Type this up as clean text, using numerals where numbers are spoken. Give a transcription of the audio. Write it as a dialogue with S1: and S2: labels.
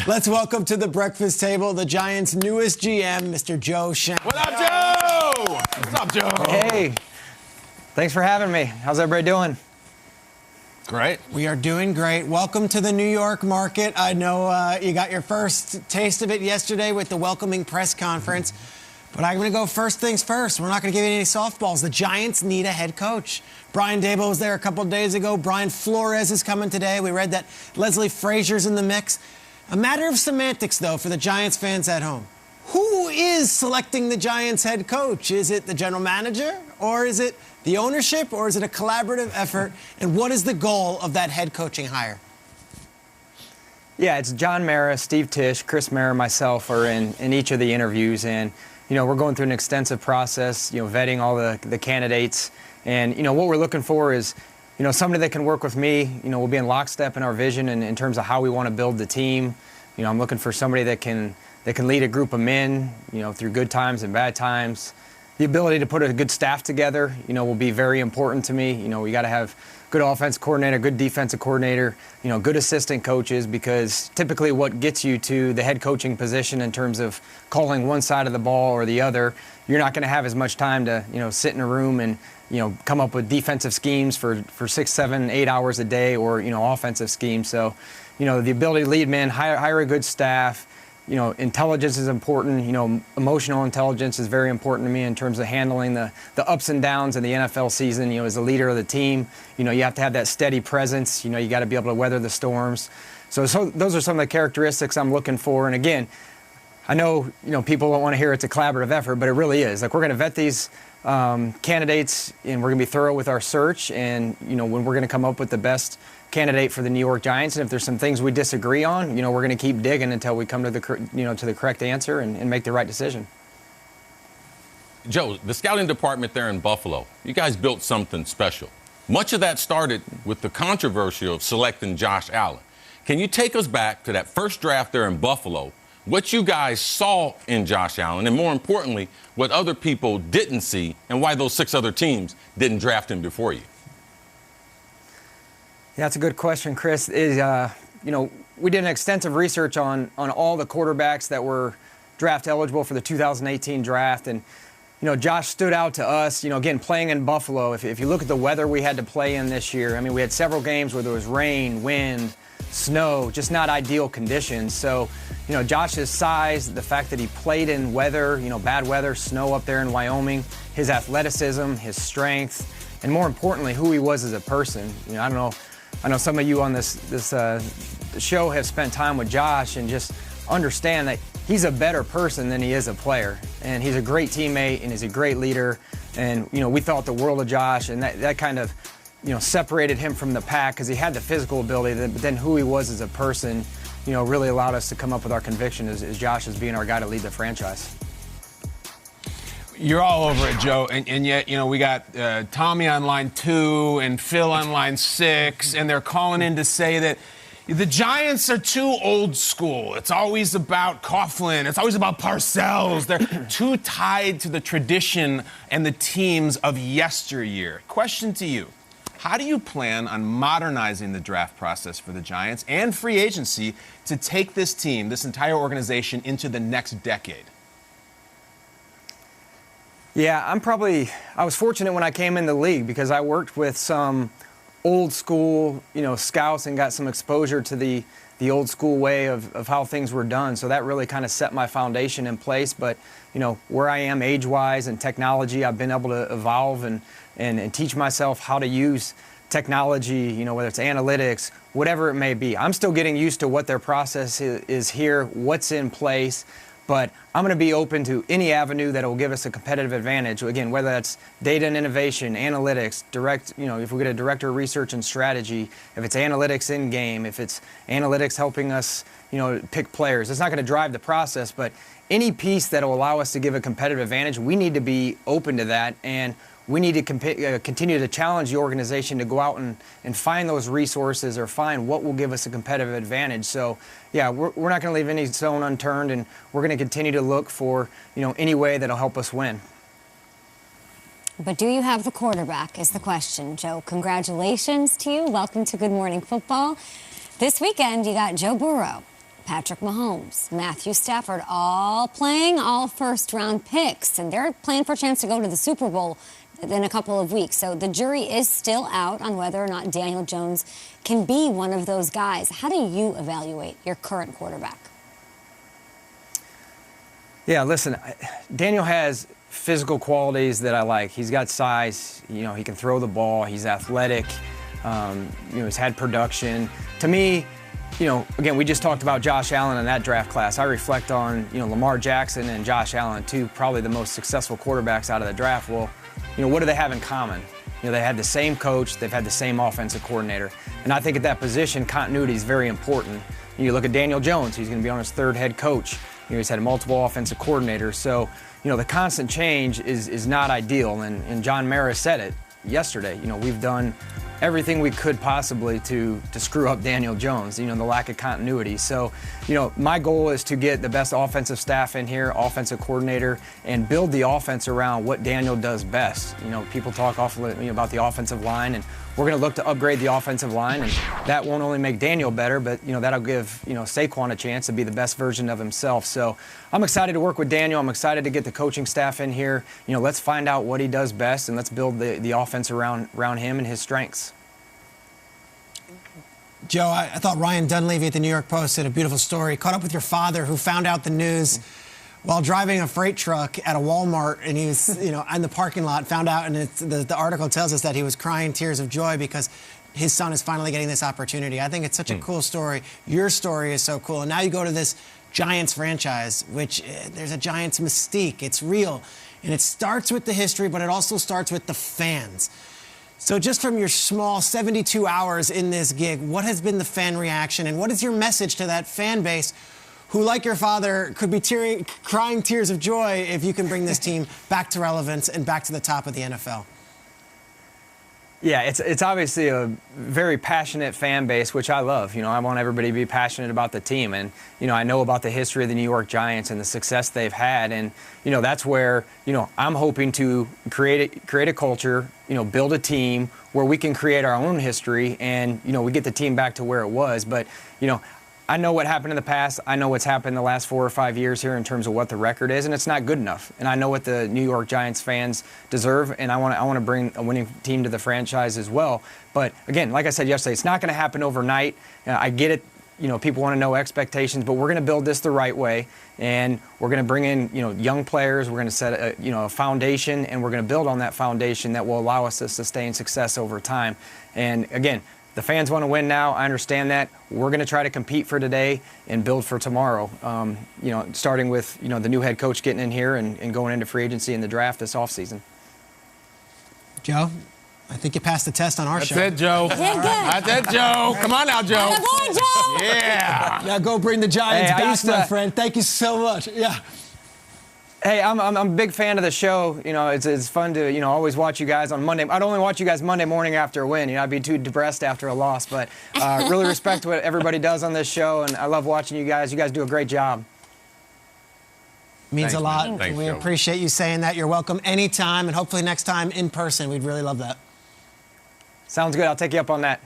S1: Let's welcome to the breakfast table the Giants' newest GM, Mr. Joe Schoen.
S2: What up, Joe? What's up, Joe?
S3: Hey, thanks for having me. How's everybody doing?
S2: Great.
S1: We are doing great. Welcome to the New York market. I know you got your first taste of it yesterday with the welcoming press conference. But I'm going to go first things first. We're not going to give you any softballs. The Giants need a head coach. Brian Daboll was there a couple of days ago. Brian Flores is coming today. We read that Leslie Frazier's in the mix. A matter of semantics, though, for the Giants fans at home. Who is selecting the Giants head coach? Is it the general manager, or is it the ownership, or is it a collaborative effort? And what is the goal of that head coaching hire?
S3: Yeah, it's John Mara, Steve Tisch, Chris Mara, myself are in each of the interviews. And, we're going through an extensive process, vetting all the candidates. And, what we're looking for is, somebody that can work with me. We'll be in lockstep in our vision and in terms of how we want to build the team. I'm looking for somebody that can lead a group of men, through good times and bad times. The ability to put a good staff together, will be very important to me. We got to have good offensive coordinator, good defensive coordinator, good assistant coaches, because typically what gets you to the head coaching position in terms of calling one side of the ball or the other, you're not going to have as much time to, sit in a room and, come up with defensive schemes for 6, 7, 8 hours a day, or, offensive schemes. So, the ability to lead men, hire a good staff. Intelligence is important. Emotional intelligence is very important to me in terms of handling the ups and downs of the NFL season. As a leader of the team, you have to have that steady presence. You got to be able to weather the storms. So those are some of the characteristics I'm looking for. And again, I know, people don't want to hear it's a collaborative effort, but it really is. Like, we're going to vet these candidates, and we're going to be thorough with our search. And, when we're going to come up with the best candidate for the New York Giants, and if there's some things we disagree on, we're going to keep digging until we come to the to the correct answer and make the right decision.
S2: Joe, the scouting department there in Buffalo, you guys built something special. Much of that started with the controversy of selecting Josh Allen. Can you take us back to that first draft there in Buffalo, what you guys saw in Josh Allen, and more importantly, what other people didn't see, and why those 6 other teams didn't draft him before you?
S3: Yeah, that's a good question, Chris. We did an extensive research on all the quarterbacks that were draft eligible for the 2018 draft. And, Josh stood out to us, again, playing in Buffalo. If you look at the weather we had to play in this year, we had several games where there was rain, wind, snow, just not ideal conditions. So, Josh's size, the fact that he played in weather, bad weather, snow up there in Wyoming, his athleticism, his strength, and more importantly, who he was as a person. I know some of you on this show have spent time with Josh and just understand that he's a better person than he is a player. And he's a great teammate, and he's a great leader. And, we thought the world of Josh, and that kind of, separated him from the pack because he had the physical ability, but then who he was as a person, really allowed us to come up with our conviction as Josh as being our guy to lead the franchise.
S4: You're all over it, Joe, and yet, we got Tommy on line 2 and Phil on line 6, and they're calling in to say that the Giants are too old school. It's always about Coughlin. It's always about Parcells. They're too tied to the tradition and the teams of yesteryear. Question to you. How do you plan on modernizing the draft process for the Giants and free agency to take this team, this entire organization, into the next decade?
S3: Yeah, I was fortunate when I came in the league because I worked with some old school, scouts and got some exposure to the old school way of how things were done. So that really kind of set my foundation in place. But, where I am age-wise and technology, I've been able to evolve and teach myself how to use technology, whether it's analytics, whatever it may be. I'm still getting used to what their process is here, what's in place. But I'm going to be open to any avenue that will give us a competitive advantage. Again, whether that's data and innovation, analytics, if we get a director of research and strategy, if it's analytics in game, if it's analytics helping us, pick players. It's not going to drive the process, but any piece that will allow us to give a competitive advantage, we need to be open to that. And we need to continue to challenge the organization to go out and find those resources or find what will give us a competitive advantage. So, yeah, we're not going to leave any stone unturned, and we're going to continue to look for, any way that'll help us win.
S5: But do you have the quarterback is the question, Joe. Congratulations to you. Welcome to Good Morning Football. This weekend, you got Joe Burrow Patrick Mahomes, Matthew Stafford, all playing, all first-round picks, and they're playing for a chance to go to the Super Bowl in a couple of weeks. So the jury is still out on whether or not Daniel Jones can be one of those guys. How do you evaluate your current quarterback?
S3: Yeah, listen, Daniel has physical qualities that I like. He's got size, he can throw the ball, he's athletic, he's had production. To me, again, we just talked about Josh Allen in that draft class. I reflect on, Lamar Jackson and Josh Allen, two probably the most successful quarterbacks out of the draft. Well, what do they have in common? They had the same coach, they've had the same offensive coordinator. And I think at that position, continuity is very important. You look at Daniel Jones, he's going to be on his third head coach. He's had multiple offensive coordinators. So, the constant change is not ideal. And John Mara said it yesterday. We've done everything we could possibly to screw up Daniel Jones, the lack of continuity. So, my goal is to get the best offensive staff in here, offensive coordinator, and build the offense around what Daniel does best. People talk often about the offensive line, and we're going to look to upgrade the offensive line, and that won't only make Daniel better, but, that'll give, Saquon a chance to be the best version of himself. So I'm excited to work with Daniel. I'm excited to get the coaching staff in here. Let's find out what he does best, and let's build the offense around him and his strengths.
S1: Joe, I thought Ryan Dunleavy at the New York Post had a beautiful story. He caught up with your father, who found out the news while driving a freight truck at a Walmart, and he was, in the parking lot, found out, and the article tells us that he was crying tears of joy because his son is finally getting this opportunity. I think it's such a cool story. Your story is so cool. And now you go to this Giants franchise, which there's a Giants mystique. It's real. And it starts with the history, but it also starts with the fans. So just from your small 72 hours in this gig, what has been the fan reaction, and what is your message to that fan base who, like your father, could be crying tears of joy if you can bring this team back to relevance and back to the top of the NFL?
S3: Yeah, it's obviously a very passionate fan base, which I love. I want everybody to be passionate about the team. And, I know about the history of the New York Giants and the success they've had. And, that's where, I'm hoping to create a culture, build a team where we can create our own history and, we get the team back to where it was. But, I know what happened in the past. I know what's happened in the last 4 or 5 years here in terms of what the record is, and it's not good enough. And I know what the New York Giants fans deserve, and I want to bring a winning team to the franchise as well. But again, like I said yesterday, it's not going to happen overnight. I get it. People want to know expectations, but we're going to build this the right way, and we're going to bring in, young players. We're going to set a foundation, and we're going to build on that foundation that will allow us to sustain success over time. And again, the fans want to win now. I understand that. We're going to try to compete for today and build for tomorrow. Starting with, the new head coach getting in here and going into free agency in the draft this offseason.
S1: Joe, I think you passed the test on our show.
S4: That's it, Joe. That's it, Joe. Come on now, Joe.
S5: Attaboy, Joe!
S4: Yeah.
S1: Now go bring the Giants back, my friend. Thank you so much. Yeah.
S3: Hey, I'm a big fan of the show. It's fun to, always watch you guys on Monday. I'd only watch you guys Monday morning after a win. I'd be too depressed after a loss. But really respect what everybody does on this show, and I love watching you guys. You guys do a great job.
S1: Means a lot.
S2: Thanks,
S1: we
S2: Joe.
S1: appreciate you saying that. You're welcome anytime, and hopefully next time in person. We'd really love that.
S3: Sounds good. I'll take you up on that.